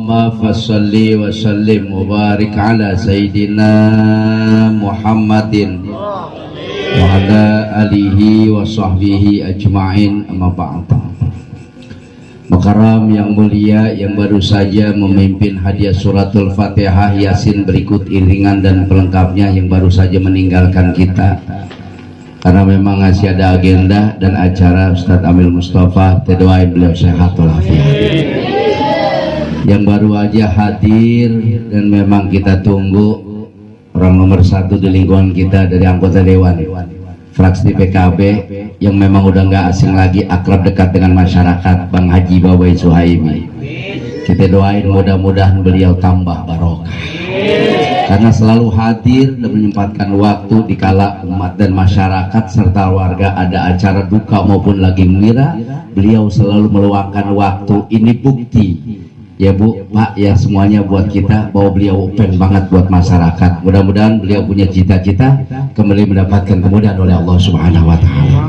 Allahumma fassalli wa sallim wa barik ala Sayyidina Muhammadin wa ala alihi wa sahbihi ajma'in, amma ba'd. Mukarram yang mulia yang baru saja memimpin hadiah suratul Fatihah Yasin berikut iringan dan pelengkapnya yang baru saja meninggalkan kita karena memang masih ada agenda dan acara Ustadz Amil Mustafa, doain beliau sehat walafiat. Yang baru aja hadir dan memang kita tunggu orang nomor satu di lingkungan kita dari anggota Dewan fraksi PKB yang memang udah nggak asing lagi, akrab dekat dengan masyarakat, Bang Haji Babay Suhaimi. Kita doain mudah-mudahan beliau tambah barokah karena selalu hadir dan menyempatkan waktu dikala umat dan masyarakat serta warga ada acara duka maupun lagi gembira, beliau selalu meluangkan waktu. Ini bukti ya Bu, Pak, ya semuanya buat kita bahwa beliau open banget buat masyarakat. Mudah-mudahan beliau punya cita-cita kembali mendapatkan kemudahan oleh Allah Subhanahu wa Ta'ala.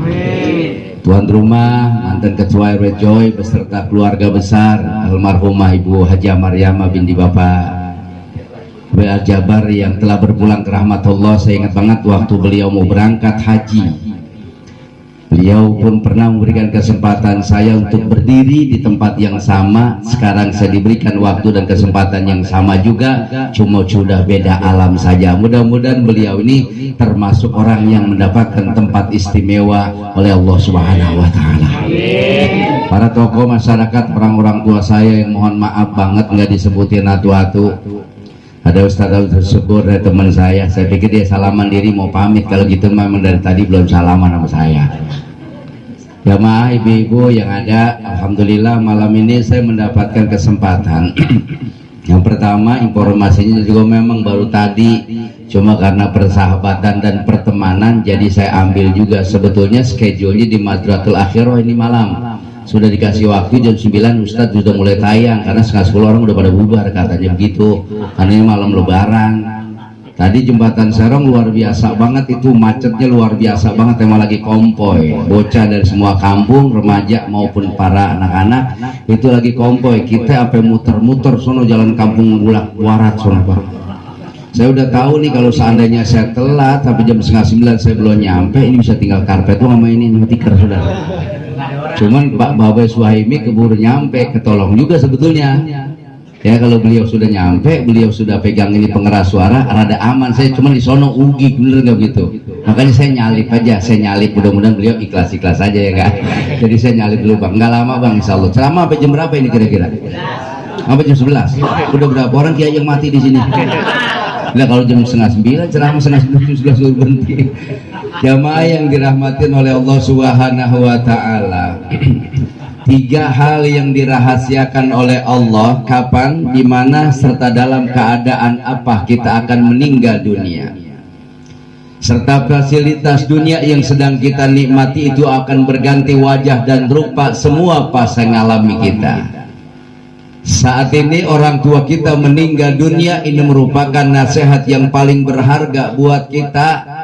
Tuan rumah, mantan Ketua RW Joy beserta keluarga besar almarhumah Ibu Haji Maryama binti Bapak W.A. Jabar yang telah berpulang ke rahmatullah. Saya ingat banget waktu beliau mau berangkat haji, beliau pun pernah memberikan kesempatan saya untuk berdiri di tempat yang sama. Sekarang saya diberikan waktu dan kesempatan yang sama juga, cuma sudah beda alam saja. Mudah-mudahan beliau ini termasuk orang yang mendapatkan tempat istimewa oleh Allah Subhanahu wa Ta'ala. Para tokoh masyarakat, orang tua saya yang mohon maaf banget nggak disebutin atu-atu. Ada Ustadz tersebut dari teman saya pikir dia salaman diri mau pamit, kalau gitu memang dari tadi belum salaman sama saya. Jamaah ibu-ibu yang ada, alhamdulillah malam ini saya mendapatkan kesempatan. Yang pertama, informasinya juga memang baru tadi, cuma karena persahabatan dan pertemanan jadi saya ambil juga. Sebetulnya schedule-nya di Madratul Akhirah ini malam sudah dikasih waktu jam 9, Ustadz sudah mulai tayang karena setengah 10 orang udah pada bubar katanya begitu, karena ini malam lebaran. Tadi jembatan Serong luar biasa banget, itu macetnya luar biasa banget, emang lagi konvoy bocah dari semua kampung, remaja maupun para anak-anak itu lagi konvoy. Kita sampai muter-muter sono jalan kampung Bulak Warat sono Pak. Saya udah tahu nih kalau seandainya saya telat sampai jam setengah 9 saya belum nyampe, ini bisa tinggal karpet tuh sama ini tikar sudah. Cuman Pak Babay Suhaimi keburu nyampe, ketolong juga sebetulnya ya. Kalau beliau sudah nyampe, beliau sudah pegang ini pengeras suara, rada aman. Saya cuma di sono ugi, bener nggak gitu, makanya saya nyalip aja, mudah-mudahan beliau ikhlas-ikhlas aja ya Kak. Jadi saya nyalip dulu Bang, nggak lama Bang insya Allah. Ceramah sampai jam berapa ini kira-kira? Sampai jam 11. Udah berapa orang kiai yang mati di sini? Nah kalau jam setengah 9 ceramah, setengah 9 sudah suruh berhenti. Jamaah yang dirahmatin oleh Allah Subhanahu wa Ta'ala, 3 hal yang dirahasiakan oleh Allah, kapan, dimana, serta dalam keadaan apa kita akan meninggal dunia, serta fasilitas dunia yang sedang kita nikmati itu akan berganti wajah dan rupa semua pas mengalami kita. Saat ini orang tua kita meninggal dunia, ini merupakan nasihat yang paling berharga buat kita.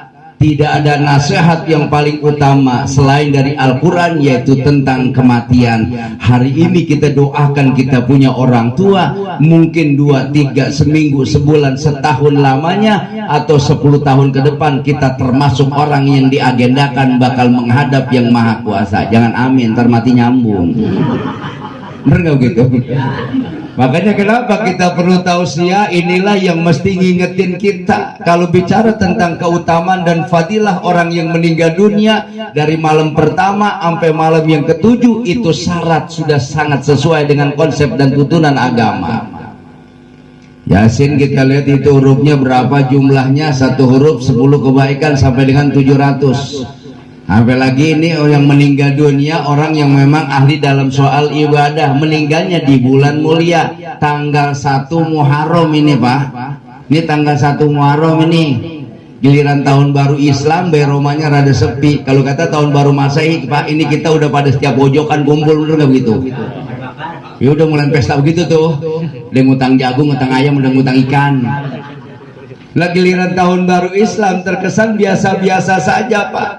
Tidak ada nasihat yang paling utama selain dari Al-Quran, yaitu tentang kematian. Hari ini kita doakan kita punya orang tua, mungkin 2, 3, seminggu, sebulan, setahun lamanya, atau 10 tahun ke depan kita termasuk orang yang diagendakan bakal menghadap yang maha kuasa. Jangan amin, ntar mati nyambung. Bener gak gitu? Makanya kenapa kita perlu tausiah, inilah yang mesti ngingetin kita. Kalau bicara tentang keutamaan dan fadilah orang yang meninggal dunia, dari malam pertama sampai malam yang ke-7, itu syarat sudah sangat sesuai dengan konsep dan tuntunan agama. Yasin kita lihat itu hurufnya berapa jumlahnya, satu huruf 10 kebaikan sampai dengan 700. Sampai lagi ini yang meninggal dunia, orang yang memang ahli dalam soal ibadah, meninggalnya di bulan mulia, tanggal 1 Muharram ini Pak. Ini tanggal 1 Muharram ini, giliran tahun baru Islam, beromanya rada sepi. Kalau kata tahun baru Masehi Pak, ini kita udah pada setiap pojokan kumpul, bener nggak begitu? Ya udah mulai pesta begitu tuh, udah ngutang jagung, ngutang ayam, udah ngutang ikan. Lah giliran tahun baru Islam terkesan biasa-biasa saja Pak.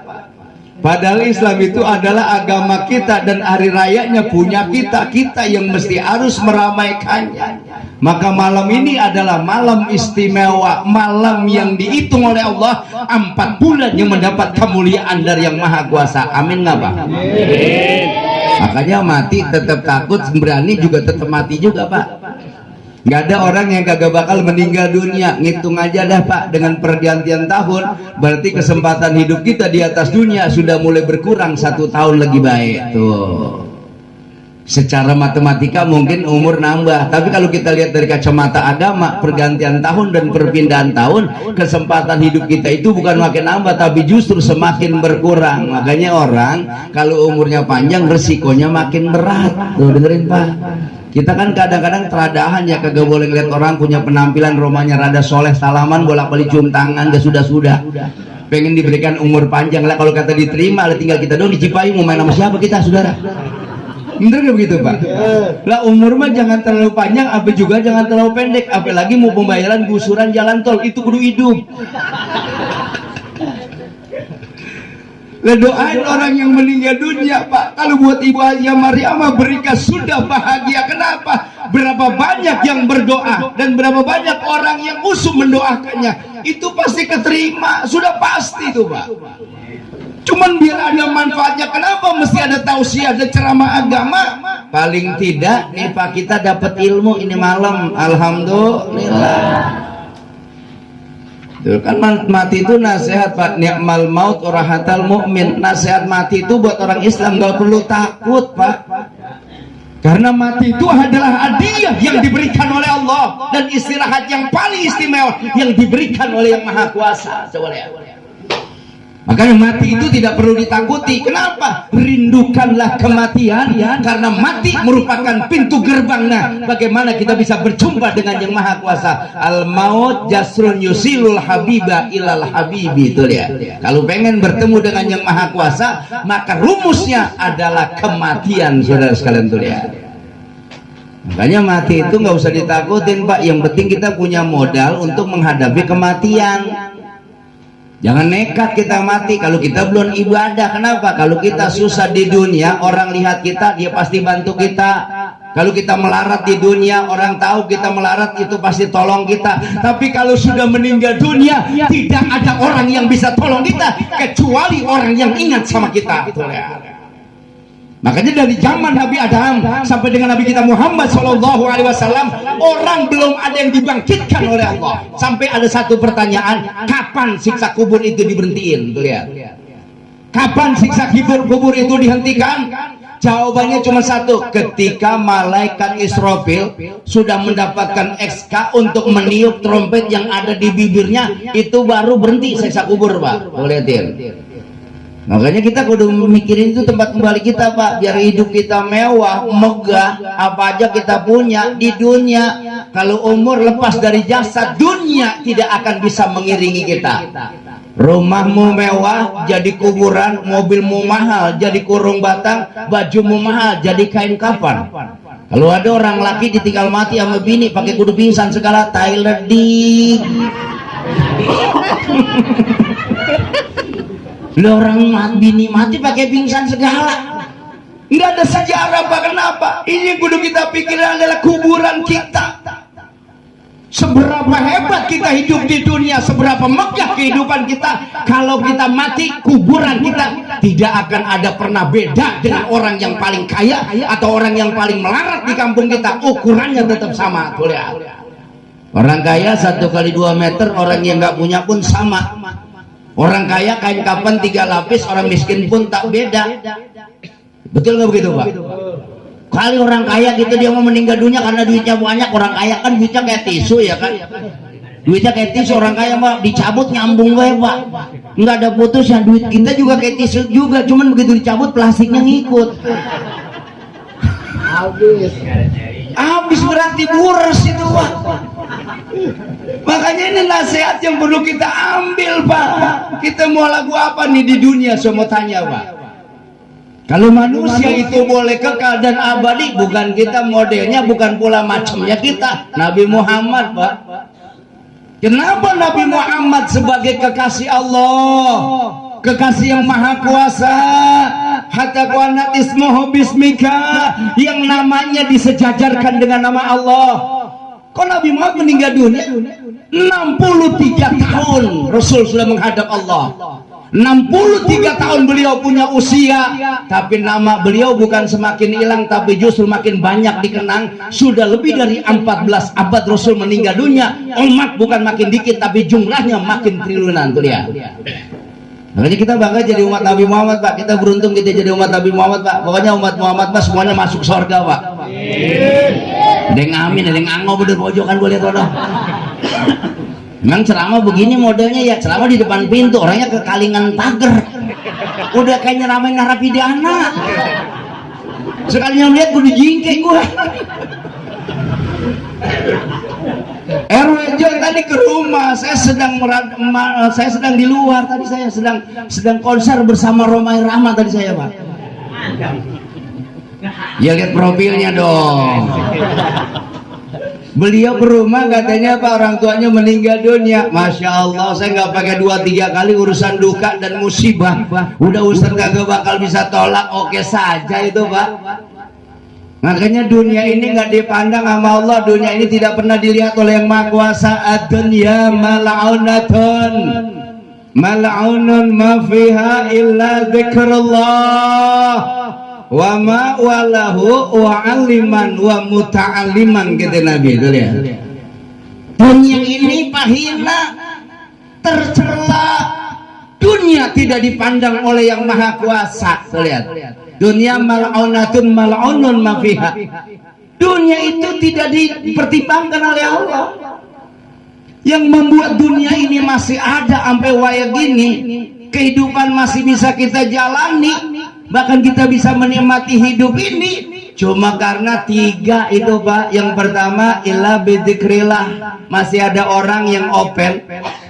Padahal Islam itu adalah agama kita dan hari rayanya punya kita. Kita yang mesti harus meramaikannya. Maka malam ini adalah malam istimewa, malam yang dihitung oleh Allah 4 bulan yang mendapat kemuliaan dari Yang Maha Kuasa. Amin nggak Pak? Amin. Makanya mati tetap takut, berani juga tetap mati juga Pak. Nggak ada orang yang kagak bakal meninggal dunia. Ngitung aja dah Pak, dengan pergantian tahun berarti kesempatan hidup kita di atas dunia sudah mulai berkurang 1 tahun lagi baik tuh. Secara matematika mungkin umur nambah, tapi kalau kita lihat dari kacamata agama, pergantian tahun dan perpindahan tahun, kesempatan hidup kita itu bukan makin nambah tapi justru semakin berkurang. Makanya orang kalau umurnya panjang resikonya makin berat. Tuh dengerin Pak, kita kan kadang-kadang teradahan ya, kagak boleh ngeliat orang punya penampilan romanya rada soleh, salaman bolak-balik cium tangan, gak sudah-sudah pengen diberikan umur panjang lah. Kalau kata diterima lah tinggal kita dong di Cipayung, mau main sama siapa kita saudara? Bener gak begitu Pak? Lah umur mah jangan terlalu panjang, apa juga jangan terlalu pendek, apalagi mau pembayaran gusuran jalan tol itu kudu hidup. Lah doain orang yang meninggal dunia Pak. Kalau buat Ibu Haja Mariamah berikan sudah bahagia. Kenapa? Berapa banyak yang berdoa dan berapa banyak orang yang usum mendoakannya, itu pasti keterima, sudah pasti itu Pak. Cuman biar ada manfaatnya, kenapa mesti ada tausiah dan ceramah agama? Paling tidak nih Pak, kita dapat ilmu ini malam, alhamdulillah. Tuh kan mati itu nasihat Pak, ni'mal maut rahatal mukmin. Nasihat mati itu buat orang Islam gak perlu takut Pak. Karena mati itu adalah hadiah yang diberikan oleh Allah dan istirahat yang paling istimewa yang diberikan oleh Yang Maha Kuasa. Coba lihat. Makanya mati itu tidak perlu ditakuti. Kenapa? Rindukanlah kematian, karena mati merupakan pintu gerbangnya bagaimana kita bisa berjumpa dengan Yang Maha Kuasa. Al maut jasrun yusilul habiba ilal habibi. Itu lihat. Kalau pengen bertemu dengan Yang Maha Kuasa, maka rumusnya adalah kematian, saudara sekalian. Tuh lihat. Makanya mati itu nggak usah ditakutin Pak. Yang penting kita punya modal untuk menghadapi kematian. Jangan nekat kita mati kalau kita belum ibadah. Kenapa? Kalau kita susah di dunia, orang lihat kita, dia pasti bantu kita. Kalau kita melarat di dunia, orang tahu kita melarat, itu pasti tolong kita. Tapi kalau sudah meninggal dunia, tidak ada orang yang bisa tolong kita kecuali orang yang ingat sama kita. Makanya dari zaman Nabi Adam sampai dengan Nabi kita Muhammad SAW, orang belum ada yang dibangkitkan oleh Allah. Sampai ada satu pertanyaan, kapan siksa kubur itu diberhentiin? Tuh lihat. Kapan siksa kubur itu dihentikan? Jawabannya cuma satu, ketika malaikat Israfil sudah mendapatkan SK untuk meniup trompet yang ada di bibirnya, itu baru berhenti siksa kubur Pak. Tuh lihatin. Makanya kita kudu mikirin itu tempat kembali kita Pak, biar hidup kita mewah, megah, apa aja kita punya di dunia. Kalau umur lepas dari jasad, dunia tidak akan bisa mengiringi kita. Rumahmu mewah jadi kuburan, mobilmu mahal jadi kurung batang, bajumu mahal jadi kain kafan. Kalau ada orang laki ditinggal mati sama bini pakai kudu pingsan segala, Tyler di lo orang bini mati pakai pingsan segala, nggak ada sejarah Pak. Kenapa? Ini kudu kita pikirin adalah kuburan kita. Seberapa hebat kita hidup di dunia, seberapa megah kehidupan kita, kalau kita mati, kuburan kita tidak akan ada pernah beda dengan orang yang paling kaya atau orang yang paling melarat di kampung kita. Ukurannya tetap sama. Tuh lihat. Orang kaya 1 kali 2 meter, orang yang nggak punya pun sama. Orang kaya kain kapan 3 lapis, orang miskin pun tak beda. Betul nggak begitu Pak? Kali orang kaya gitu dia mau meninggal dunia karena duitnya banyak. Orang kaya kan duitnya kayak tisu ya kan? Duitnya kayak tisu, orang kaya Pak dicabut nyambung gue Pak. Nggak ada putusnya. Duit kita juga kayak tisu juga, cuman begitu dicabut plastiknya ngikut. Habis berarti boros itu Pak. Makanya ini nasihat yang perlu kita ambil Pak. Kita mau lagu apa nih di dunia, saya mau tanya Pak. Kalau manusia itu boleh kekal dan abadi, bukan kita modelnya, bukan pula macamnya kita. Nabi Muhammad Pak. Kenapa Nabi Muhammad sebagai kekasih Allah, kekasih yang maha kuasa, hatta qanat ismuhu bismika, yang namanya disejajarkan dengan nama Allah. Kok Nabi Muhammad meninggal dunia 63 tahun Rasul sudah menghadap Allah. 63 tahun beliau punya usia, tapi nama beliau bukan semakin hilang, tapi justru makin banyak dikenang. Sudah lebih dari 14 abad Rasul meninggal dunia, umat bukan makin dikit, tapi jumlahnya makin triliunan. Tuh lihat. Makanya kita bangga jadi umat Nabi Muhammad, Pak. Kita beruntung kita jadi umat Nabi Muhammad, Pak. Pokoknya umat Muhammad, Pak, semuanya masuk surga, Pak. Ada yang amin, ada yang angau bener pojokan gue lihat orang. Memang ceramah begini modelnya ya, ceramah di depan pintu, orangnya ke kalingan pagar. Udah kayak nyeramain narapidana. Sekalinya lihat gue dijingkek gue. RW Joy tadi ke rumah, saya sedang di luar tadi, saya sedang konser bersama Romai Rahma tadi saya, Pak. Ya lihat profilnya dong. Beliau ke rumah katanya Pak, orang tuanya meninggal dunia. Masya Allah, saya nggak pakai 2-3 kali urusan duka dan musibah. Udah Ustaz kagak bakal bisa tolak, oke saja itu Pak. Makanya dunia ini nggak dipandang sama Allah. Dunia ini tidak pernah dilihat oleh yang maha kuasa. Ad-dunya mal'unatun, mal'unun ma fiha illa dzikrullah wa ma walahu wa aliman wa muta'aliman, kata Nabi. Itu lihat. Dunia ini pahina, tercela. Dunia tidak dipandang oleh yang maha kuasa. Tuh lihat. Dunia mal'unatun mal'unun ma fiha. Dunia itu tidak dipertimbangkan oleh Allah. Yang membuat dunia ini masih ada sampai waya gini, kehidupan masih bisa kita jalani, bahkan kita bisa menikmati hidup ini, cuma karena 3 itu Pak. Yang pertama illa bidzikrillah, masih ada orang yang open,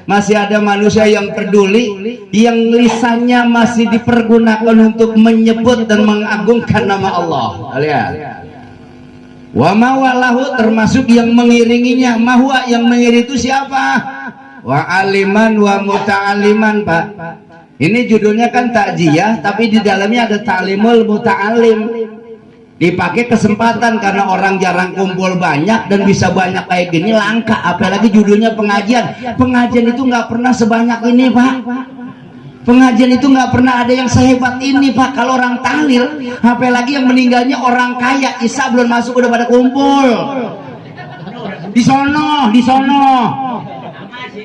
masih ada manusia yang peduli, yang lisannya masih dipergunakan untuk menyebut dan mengagungkan nama Allah. Lihat. Wa mawalahu, termasuk yang mengiringinya. Mahwa, yang mengiringi itu siapa? Wa aliman wa muta'aliman, Pak. Ini judulnya kan takjiyah, tapi di dalamnya ada ta'limul muta'alim. Dipakai kesempatan karena orang jarang kumpul banyak dan bisa banyak kayak gini langka. Apalagi judulnya pengajian. Pengajian itu nggak pernah sebanyak ini, Pak. Pengajian itu nggak pernah ada yang sehebat ini, Pak. Kalau orang tahlil, apalagi yang meninggalnya orang kaya, Isya belum masuk udah pada kumpul. Di sono.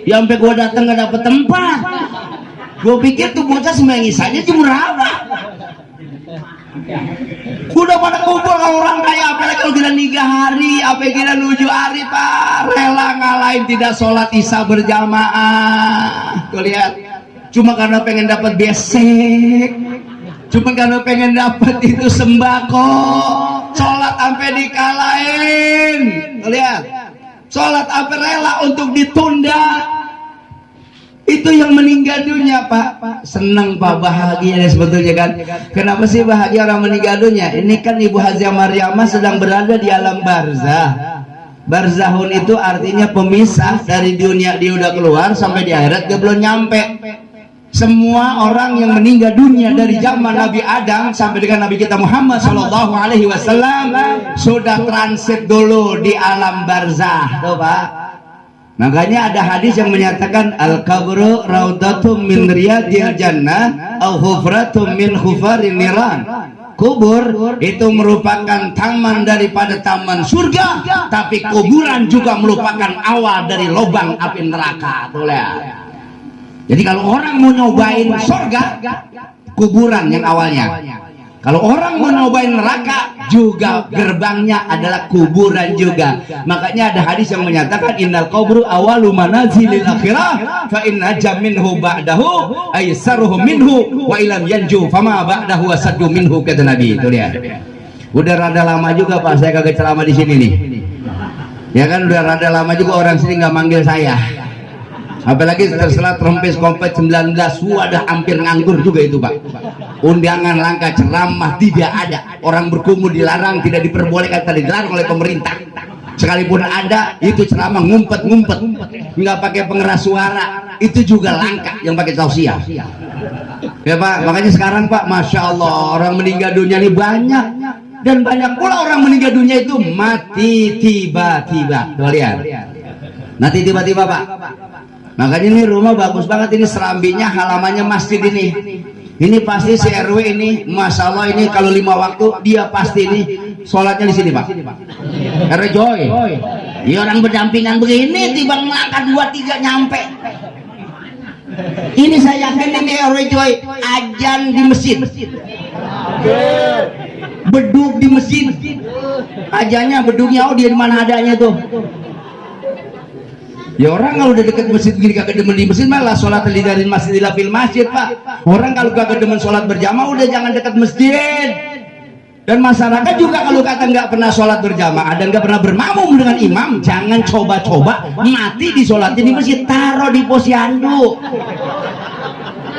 Ya sampai gua datang nggak dapet tempat. Gua pikir tuh bocah sembahyang Isyanya jemur apa? Udah pada kumpul kalau orang kaya, apalagi kalau gila 3 hari, apa gila 7 hari, Pak. Rela ngalahin tidak sholat Isya berjamaah. Tuh lihat. Cuma karena pengen dapat besek, cuma karena pengen dapat itu sembako, sholat sampai dikalahin. Lihat, sholat sampai rela untuk ditunda. Itu yang meninggal dunia, Pak. Senang Pak, bahagia sebetulnya kan. Kenapa sih bahagia orang meninggal dunia? Ini kan Ibu Haja Maryamah sedang berada di alam barzah. Barzahun itu artinya pemisah dari dunia, dia udah keluar sampai di akhirat dia belum nyampe. Semua orang yang meninggal dunia dari zaman Nabi Adam sampai dengan Nabi kita Muhammad Shallallahu Alaihi Wasallam sudah transit dulu di alam barzah, tuh Pak. Makanya ada hadis yang menyatakan al-qabru raudatum min riyadil jannah au hufratum min hufarin niran. Kubur itu merupakan taman daripada taman surga, tapi kuburan juga merupakan awal dari lubang api neraka. Tuh lihat. Jadi kalau orang mau nyobain surga, kuburan yang awalnya. Kalau orang mau nyobain neraka, juga gerbangnya adalah kuburan juga. Makanya ada hadis yang menyatakan innal qabru awalu manazilil akhirah fa inna jaminhu ba'dahu aysaruhu minhu wa ilam yanju fama ba'dahu asaddu minhu, kata Nabi. Itu lihat. Udah rada lama juga Pak saya kagak ceramah di sini nih. Ya kan udah rada lama juga orang sini nggak manggil saya. Apalagi terselat rompes kompet 19, wadah hampir nganggur juga itu Pak. Undangan langka, ceramah tidak ada, orang berkumur dilarang, tidak diperbolehkan, tadi dilarang oleh pemerintah. Sekalipun ada, itu ceramah ngumpet-ngumpet, nggak pakai pengeras suara, itu juga langka yang pakai tausiah. Ya Pak, makanya sekarang Pak, Masya Allah orang meninggal dunia ini banyak, dan banyak pula orang meninggal dunia itu mati tiba-tiba. Tuh lihat, mati tiba-tiba Pak. Makanya ini rumah bagus banget, ini serambinya halamannya masjid ini. Ini pasti si RW ini, Masya Allah ini kalau 5 waktu dia pasti ini sholatnya di sini Pak. RW Joy, ya orang berdampingan begini, tiba makan 2-3 nyampe. Ini saya yakin ini RW Joy ajan di masjid, beduk di masjid, ajannya beduknya oh dia di mana adanya tuh. Ya orang kalau udah deket masjid gini kagak demen di masjid malah sholat dari masjidillah fil masjid Pak. Orang kalau kagak demen sholat berjamaah udah jangan dekat masjid. Dan masyarakat juga kalau kata nggak pernah sholat berjamaah dan nggak pernah bermakmum dengan imam, jangan coba-coba mati di sholatnya di masjid, taruh di posyandu.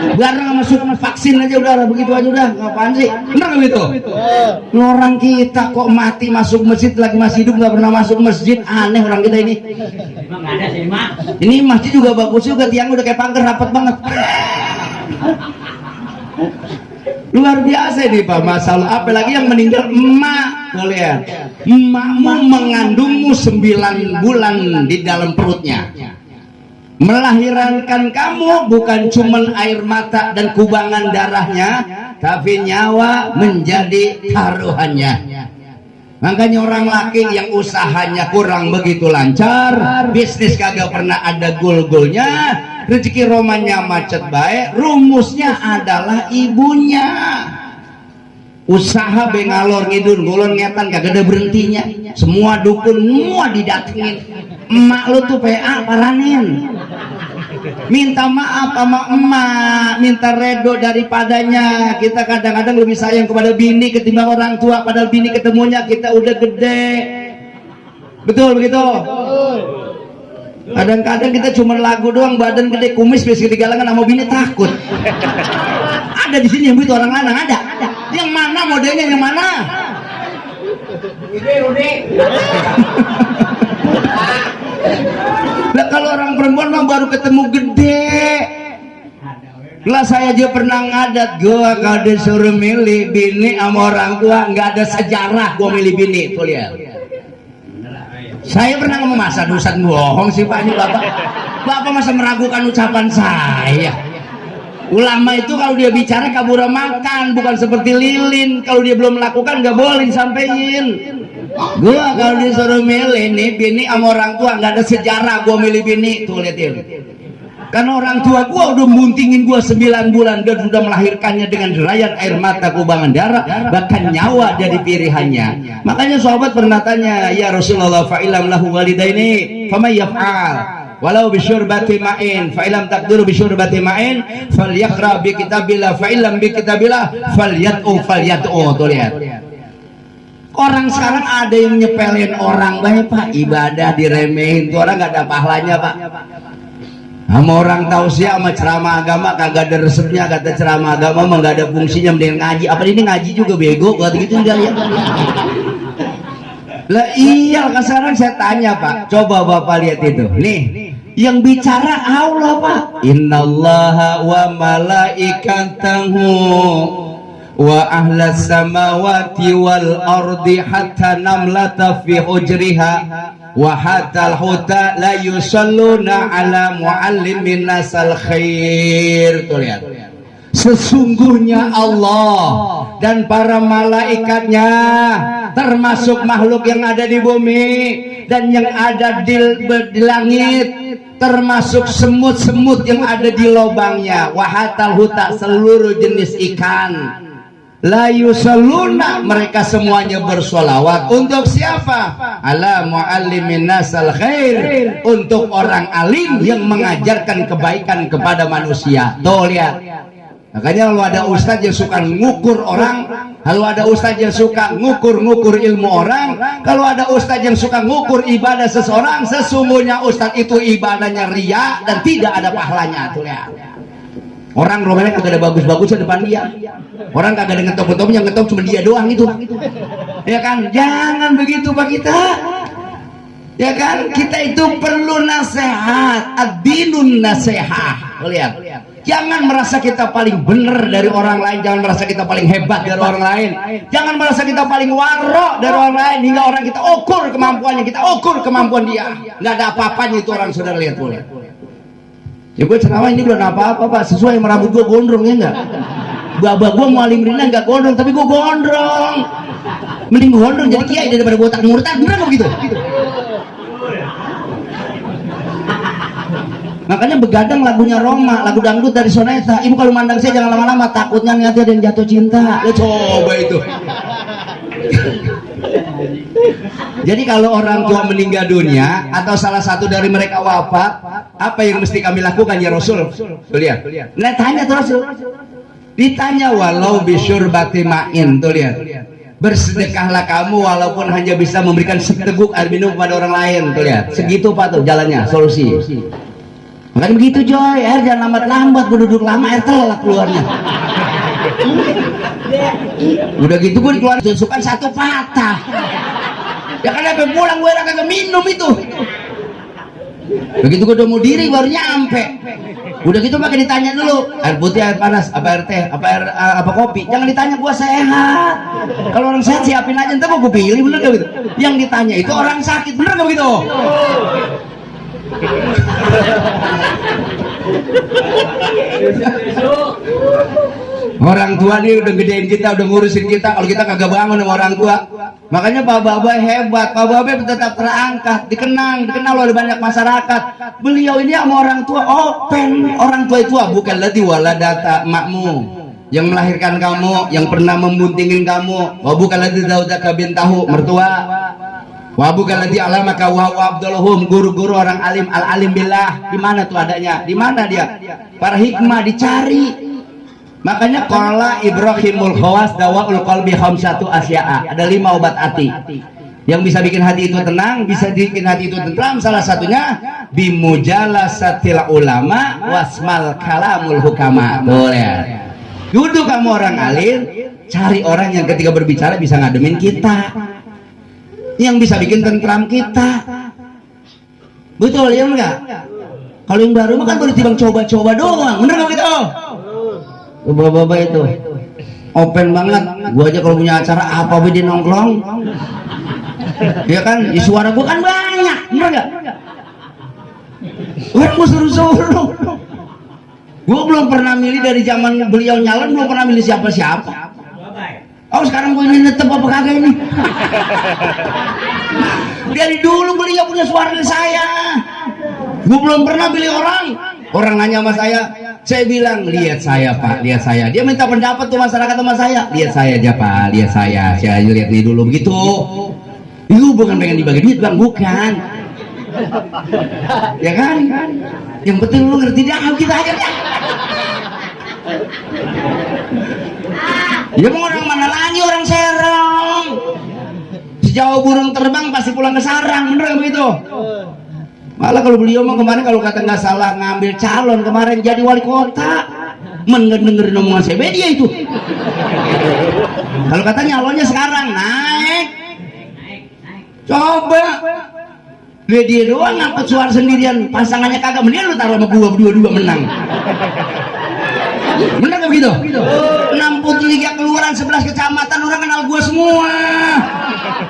Barang masuk vaksin aja udah begitu aja udah, ngapain sih? Bener nggak gitu? Orang kita kok mati masuk masjid lagi masih hidup nggak pernah masuk masjid, aneh orang kita ini. Emang ada sih Mak. Ini masjid juga bagus juga, tiang udah kayak pagar rapat banget. Luar biasa nih Pak, masalah apalagi yang meninggal emak. Tuh lihat, emakmu mengandungmu 9 bulan di dalam perutnya, melahirkan kamu bukan cuma air mata dan kubangan darahnya, tapi nyawa menjadi taruhannya. Makanya orang laki yang usahanya kurang begitu lancar, bisnis kagak pernah ada gol-golnya, rezeki romannya macet baik, rumusnya adalah ibunya. Usaha bengalor ngidul ngulon ngetan kagak ada berhentinya, semua dukun semua didatengin. Emak lu tuh PA paranin, minta maaf sama emak, minta redo daripadanya. Kita kadang-kadang lebih sayang kepada bini ketimbang orang tua, padahal bini ketemunya kita udah gede. Betul begitu? Kadang-kadang kita cuma lagu doang, badan gede, kumis biasa digalangan sama bini takut. Ada di sini yang begitu orang lanang, ada. Yang mana modelnya, yang mana? Nah kalau orang perempuan mah baru ketemu gede. Lah saya aja pernah ngadat, gua kalau disuruh milih bini sama orang tua nggak ada sejarah gua milih bini. Tuh lihat, saya pernah ngomong masa dosa bohong sih Pak, ini bapak masa meragukan ucapan saya. Ulama itu kalau dia bicara kabura makan, bukan seperti lilin, kalau dia belum melakukan nggak boleh disampaikan. Gua kalau disuruh milih nih bini sama orang tua nggak ada sejarah gua milih bini. Tuh liatin, karena orang tua gua udah buntingin gua 9 bulan dan sudah melahirkannya dengan derayan air mata kubangan darah, bahkan nyawa jadi pilihannya. Makanya sahabat pernah tanya, ya Rasulullah, fa'ilam lahu walidaini famay yaf'al walau bisyurbati ma'in fa'ilam takduru bisyurbati ma'in falyaqra bi kitabillah fa'ilam bi kitabillah falyad'u. Tuh lihat, orang sekarang ada yang nyepelin orang baik Pak, ibadah diremehin, tuh orang nggak ada pahalanya Pak. Sama orang tausiah sama ceramah agama kagak ada resepnya, kata ceramah agama mah nggak ada fungsinya, mending ngaji. Apa ini ngaji juga bego kata gitu enggak ya? Lah iya, sekarang saya tanya Pak, coba Bapak lihat itu nih, yang bicara Allah Pak, innallaha wa malaikatahu wa ahlas samawati wal ardi hatta namlata fi hujriha wa hatta al-huta la yusalluna ala muallimin nasal khair. Tuh lihat, sesungguhnya Allah dan para malaikatnya termasuk makhluk yang ada di bumi dan yang ada di langit, termasuk semut-semut yang ada di lubangnya, wa hatta al-huta seluruh jenis ikan, la yusalluna mereka semuanya bersolawat untuk siapa? Ala muallimin nasal khair, untuk orang alim yang mengajarkan kebaikan kepada manusia. Tuh lihat, makanya kalau ada ustadz yang suka ngukur orang, kalau ada ustadz yang suka ngukur ilmu orang, kalau ada ustadz yang suka ngukur ibadah seseorang, sesungguhnya ustadz itu ibadahnya riya dan tidak ada pahalanya. Tuh lihat, orang romannya kagak ada bagus-bagusnya depan dia, orang kagak ada ngetop-ngetopnya, ngetop cuma dia doang itu, ya kan? Jangan begitu Pak kita, ya kan? Kita itu perlu nasihat, ad-dinun nasihat. Lihat, Jangan merasa kita paling benar dari orang lain, jangan merasa kita paling hebat dari orang lain, jangan merasa kita paling warok dari orang lain hingga orang kita ukur kemampuannya, kita ukur kemampuan dia. Nggak ada apa-apanya itu orang, saudara lihat boleh. Ya gue ceramah ini belum apa-apa Pak, sesuai sama rambut gue gondrong ya enggak? Baba gue mau alim rina enggak gondrong, tapi gue gondrong. Mending gue gondrong jadi kiai daripada botak murtad, bener begitu? Makanya begadang lagunya Roma, lagu dangdut dari Soneta. Ibu kalau mandang saya jangan lama-lama, takutnya nanti ada yang jatuh cinta. Ya coba itu. Jadi kalau orang tua meninggal dunia atau salah satu dari mereka wafat, apa yang mesti kami lakukan ya Rasul? Tuh lihat. Nah tanya tuh Rasul. Ditanya walau bisyurbati ma'in, tuh lihat. Bersedekahlah kamu walaupun hanya bisa memberikan seteguk air minum kepada orang lain, tuh lihat. Segitu Pak tuh jalannya, solusi. Makanya begitu Joy, air jangan lambat-lambat, gue duduk lama air telat keluarnya. Udah gitu gue dikeluarin tusukan satu patah. Ya kan sampai pulang gue kagak minum itu. Begitu gue udah mau diri baru nyampe. Udah gitu pakai ditanya dulu, air putih, air panas, apa air teh, apa air apa kopi. Jangan ditanya gue sehat. Kalau orang sehat siapin aja, ntar gue pilih, bener gak gitu? Yang ditanya itu orang sakit, bener gak begitu? Orang tua nih udah gedein kita, udah ngurusin kita. Kalau kita kagak bangun sama orang tua, makanya Pak Baba hebat. Pak Baba tetap terangkat, dikenal oleh banyak masyarakat. Beliau ini sama orang tua open. Orang tua itu bukan lagi waladata makmu yang melahirkan kamu, yang pernah membuntingin kamu. Bukan lagi zaujaka bintahu mertua. Wa bukan lagi alamaka wa abdulhum, guru-guru orang alim, al alim billah. Di mana tuh adanya? Di mana dia? Para hikmah dicari. Makanya qala Ibrahimul Khawas dawaul qalbi khamsatu asya'a. Ada 5 obat hati yang bisa bikin hati itu tenang, bisa bikin hati itu tentram. Salah satunya bimujalasatil ulama wasmal kalamul hukama. Boleh. Duduk kamu orang alim, cari orang yang ketika berbicara bisa ngademin kita, yang bisa bikin tentram kita. Betul ya enggak? Kalau yang baru mah kan baru timbang coba-coba doang, bener nggak gitu? Bapak-bapak itu open banget. Gua aja kalau punya acara apa beda nongkrong, ya kan? Ya, suara gua kan banyak, bener nggak? Orang gua suruh-suruh. Gua belum pernah milih dari zaman beliau nyalon, belum pernah milih siapa-siapa. Oh sekarang gue ini netep apa kagak ini? Dari dulu beliau punya suara dari saya. Gue belum pernah pilih orang. Orang nanya sama saya bilang lihat saya Pak, lihat saya. Dia minta pendapat tuh masyarakat sama saya. Lihat saya aja Pak, lihat saya lihat nih dulu begitu. Lu bukan pengen dibagi duit Bang, bukan. Ya kan? Yang penting lu ngerti dah, kita aja ya. Ya mau orang mana lagi, orang Serang. Sejauh burung terbang pasti pulang ke sarang, bener gak begitu? Malah kalau beliau mah kemarin kalau kata nggak salah ngambil calon kemarin jadi wali kota, dengerin omongan saya dia itu. Kalau kata nyalonnya sekarang naik, coba dia doang ngangkut suara sendirian, pasangannya kagak. Mending lu taruh sama gua berdua menang. Bener gak begitu? 63 kelurahan 11 kecamatan orang kenal gua semua.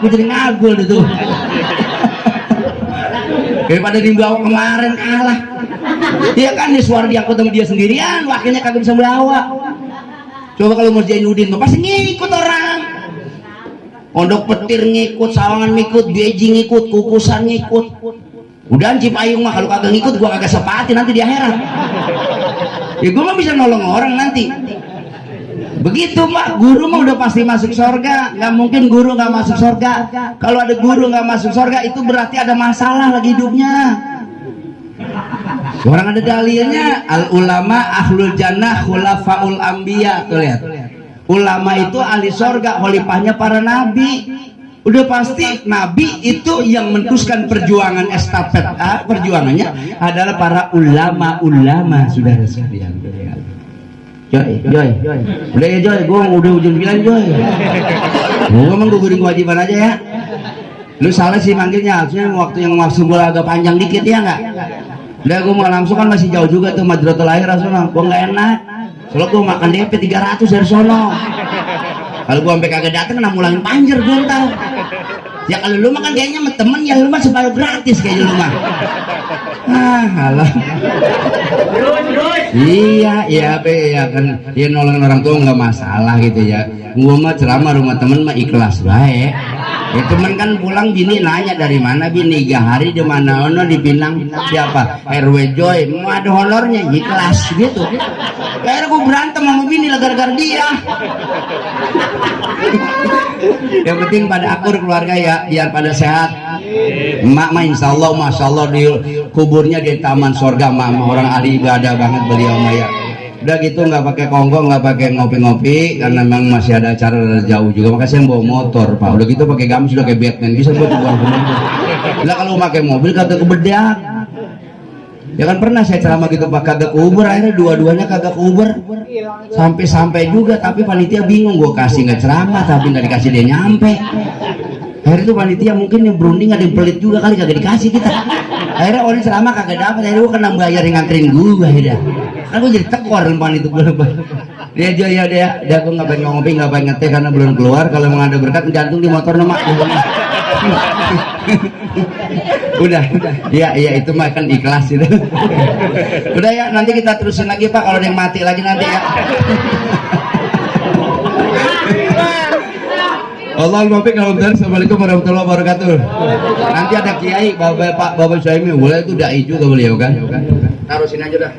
Gua jadi ngagul itu. Daripada dibawa kemarin kalah. Iya kan, nih suara diangkut sama dia sendirian, wakilnya kagak bisa melawak. Coba kalau mau Zainuddin pasti ngikut orang. Pondok Petir ngikut, Sawangan ngikut, Beji ngikut, Kukusan ngikut. Udah Cipayung mah kalau kagak ngikut gua kagak sepati nanti di akhirat. Ya gua mah bisa nolong orang nanti. Begitu Pak, guru mah udah pasti masuk surga. Nggak mungkin guru nggak masuk surga. Kalau ada guru nggak masuk surga itu berarti ada masalah lagi hidupnya. Orang ada dalilnya, al ulama ahlul jannah khulafaul anbiya. Tuh lihat. Ulama itu ahli surga, khalifahnya para nabi. Udah pasti nabi itu yang meneruskan perjuangan estafet perjuangannya adalah para ulama-ulama, saudara sekalian. Joy. Udah ya Joy, gua udah ujung bilang Joy. Gua emang gugurin kewajiban aja ya. Lu salah sih manggilnya, harusnya waktu yang maksud gua agak panjang dikit ya nggak? Udah gue mau langsung kan masih jauh juga tuh Madratul Akhirah sono. Gue nggak enak. Soalnya gue makan DP 300 dari sono. Kalau gue sampai kagak datang kena mulangin panjer gue ntar. Ya kalau lu makan kayaknya sama temen ya lu mah selalu gratis kayaknya lu mah. Halah. Iya kan dia nolongin orang tua nggak masalah gitu ya. Gua mah ceramah rumah temen mah ikhlas baik. Ya temen kan pulang bini nanya dari mana bini 3 hari di mana ono di Pinang siapa RW Joy mau ada honornya ikhlas gitu. Akhirnya gua berantem sama bini gara-gara dia. Yang penting pada akur keluarga ya biar pada sehat. Emak mah insya Allah masya Allah di kuburnya di taman sorga mama orang ahli ibadah banget beliau mah ya. Udah gitu nggak pakai kongko nggak pakai ngopi-ngopi karena memang masih ada acara jauh juga makanya saya bawa motor pak. Udah gitu pakai gamis udah kayak Batman bisa buat buang mobil. Lah kalau pakai mobil kagak kebedak. Ya kan pernah saya ceramah gitu pak kagak ke Uber akhirnya dua-duanya kagak ke Uber sampai juga tapi panitia bingung gue kasih nggak ceramah tapi nggak dikasih dia nyampe. Akhirnya itu panitia mungkin yang berunding ada yang pelit juga kali kagak dikasih kita. Akhirnya orang ceramah kagak dapat akhirnya gue kena bayar yang nganterin gue akhirnya. Kan gue jadi tekor depan itu gue. Dia gue nggak pengen ngopi nggak pengen ngeteh karena belum keluar kalau emang ada berkat gantung di motor nama. Udah ya itu mah kan ikhlas itu. Udah ya nanti kita terusin lagi pak kalau ada yang mati lagi nanti ya. Allahumma fiq alhamdulillah. Assalamualaikum warahmatullahi wabarakatuh. Nanti ada kiai Bapak Syaimi boleh itu dai juga beliau kan. Taruh sini aja dah.